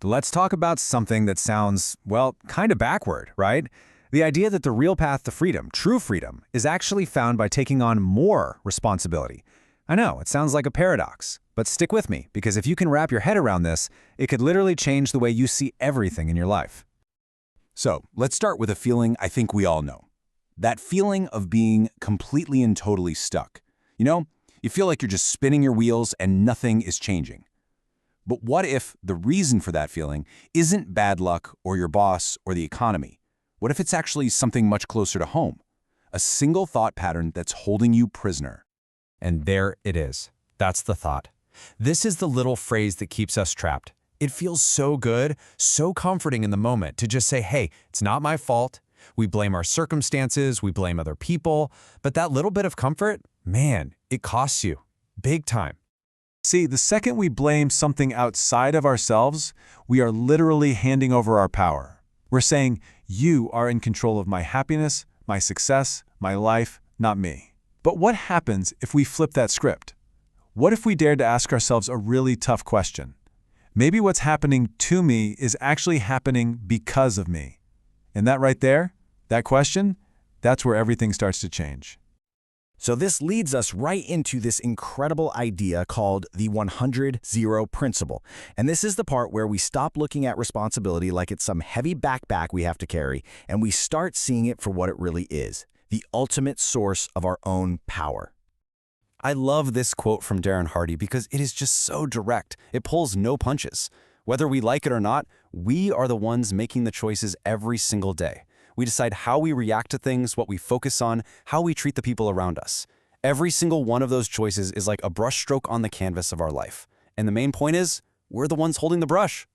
let's talk about something that sounds, well, kind of backward, right? The idea that the real path to freedom, true freedom, is actually found by taking on more responsibility. I know, it sounds like a paradox, but stick with me, because if you can wrap your head around this, it could literally change the way you see everything in your life. So, let's start with a feeling I think we all know. That feeling of being completely and totally stuck. You know, you feel like you're just spinning your wheels and nothing is changing. But what if the reason for that feeling isn't bad luck or your boss or the economy? What if it's actually something much closer to home? A single thought pattern that's holding you prisoner. And there it is. That's the thought. This is the little phrase that keeps us trapped. It feels so good, so comforting in the moment to just say, hey, it's not my fault. We blame our circumstances, we blame other people, but that little bit of comfort, man, it costs you. Big time. See, the second we blame something outside of ourselves, we are literally handing over our power. We're saying, you are in control of my happiness, my success, my life, not me. But what happens if we flip that script? What if we dared to ask ourselves a really tough question? Maybe what's happening to me is actually happening because of me. And that right there, that question, that's where everything starts to change. So this leads us right into this incredible idea called the 100-0 principle. And this is the part where we stop looking at responsibility like it's some heavy backpack we have to carry, and we start seeing it for what it really is, the ultimate source of our own power. I love this quote from Darren Hardy because it is just so direct. It pulls no punches. Whether we like it or not, we are the ones making the choices every single day. We decide how we react to things, what we focus on, how we treat the people around us. Every single one of those choices is like a brushstroke on the canvas of our life. And the main point is, we're the ones holding the brush.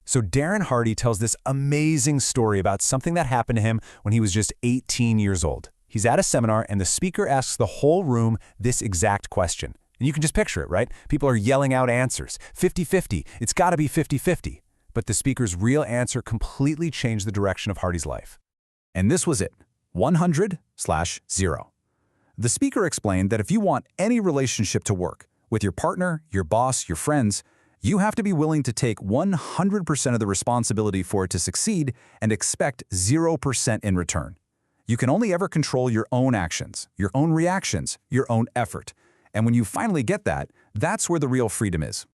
So Darren Hardy tells this amazing story about something that happened to him when he was just 18 years old. He's at a seminar and the speaker asks the whole room this exact question. And you can just picture it, right? People are yelling out answers. 50-50, it's gotta be 50-50. But the speaker's real answer completely changed the direction of Hardy's life. And this was it, 100/0. The speaker explained that if you want any relationship to work, with your partner, your boss, your friends, you have to be willing to take 100% of the responsibility for it to succeed and expect 0% in return. You can only ever control your own actions, your own reactions, your own effort. And when you finally get that, that's where the real freedom is.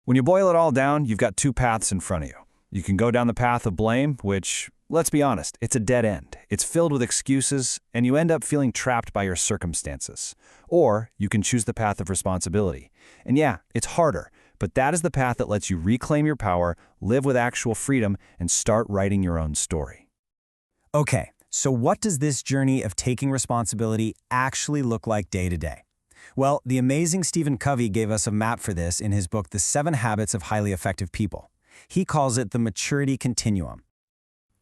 When you boil it all down, you've got two paths in front of you. You can go down the path of blame, which, let's be honest, it's a dead end. It's filled with excuses, and you end up feeling trapped by your circumstances. Or you can choose the path of responsibility. And yeah, it's harder, but that is the path that lets you reclaim your power, live with actual freedom, and start writing your own story. Okay, so what does this journey of taking responsibility actually look like day to day? Well, the amazing Stephen Covey gave us a map for this in his book, The 7 Habits of Highly Effective People. He calls it the maturity continuum.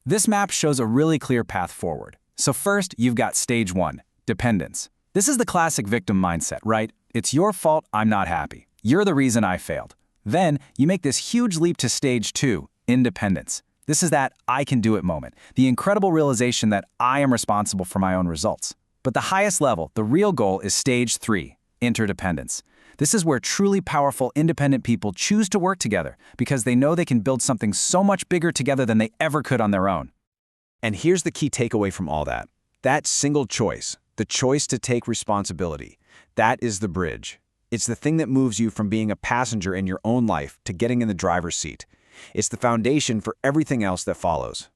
This map shows a really clear path forward. So first, you've got stage 1, dependence. This is the classic victim mindset, right? It's your fault, I'm not happy. You're the reason I failed. Then, you make this huge leap to stage 2, independence. This is that I can do it moment, the incredible realization that I am responsible for my own results. But the highest level, the real goal, is stage 3, interdependence. This is where truly powerful, independent people choose to work together because they know they can build something so much bigger together than they ever could on their own. And here's the key takeaway from all that. That single choice, the choice to take responsibility, that is the bridge. It's the thing that moves you from being a passenger in your own life to getting in the driver's seat. It's the foundation for everything else that follows.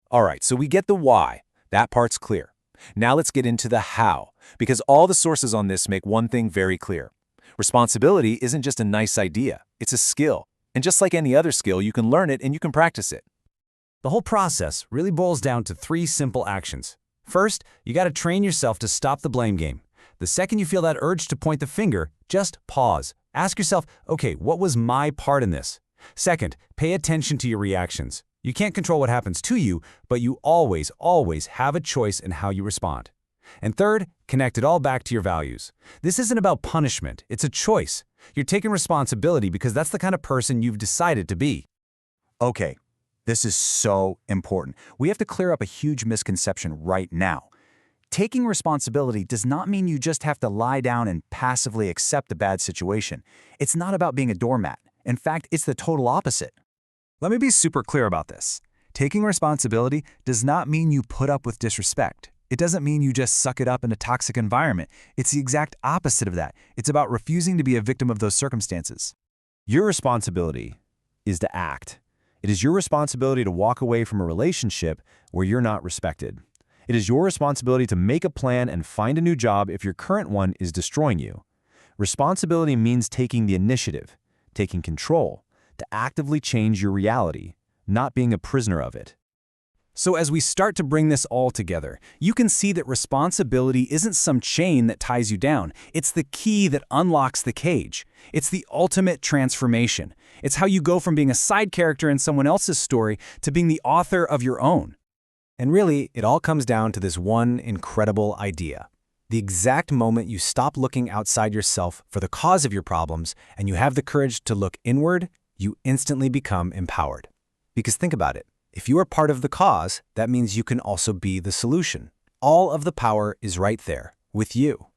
All right, so we get the why. That part's clear. Now let's get into the how, because all the sources on this make one thing very clear. Responsibility isn't just a nice idea, it's a skill. And just like any other skill, you can learn it and you can practice it. The whole process really boils down to 3 simple actions. First, you got to train yourself to stop the blame game. The second you feel that urge to point the finger, just pause. Ask yourself, okay, what was my part in this? Second, pay attention to your reactions. You can't control what happens to you, but you always have a choice in how you respond. And third, connect it all back to your values. This isn't about punishment, it's a choice. You're taking responsibility because that's the kind of person you've decided to be. Okay, this is so important. We have to clear up a huge misconception right now. Taking responsibility does not mean you just have to lie down and passively accept a bad situation. It's not about being a doormat. In fact, it's the total opposite. Let me be super clear about this. Taking responsibility does not mean you put up with disrespect. It doesn't mean you just suck it up in a toxic environment. It's the exact opposite of that. It's about refusing to be a victim of those circumstances. Your responsibility is to act. It is your responsibility to walk away from a relationship where you're not respected. It is your responsibility to make a plan and find a new job if your current one is destroying you. Responsibility means taking the initiative, taking control, to actively change your reality, not being a prisoner of it. So as we start to bring this all together, you can see that responsibility isn't some chain that ties you down. It's the key that unlocks the cage. It's the ultimate transformation. It's how you go from being a side character in someone else's story to being the author of your own. And really, it all comes down to this one incredible idea. The exact moment you stop looking outside yourself for the cause of your problems and you have the courage to look inward, you instantly become empowered. Because think about it. If you are part of the cause, that means you can also be the solution. All of the power is right there, with you.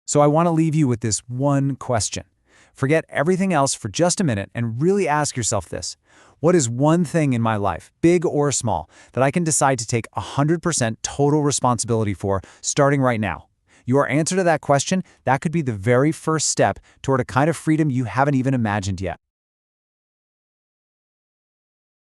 So I want to leave you with this one question. Forget everything else for just a minute and really ask yourself this. What is one thing in my life, big or small, that I can decide to take 100% total responsibility for starting right now? Your answer to that question, that could be the very first step toward a kind of freedom you haven't even imagined yet.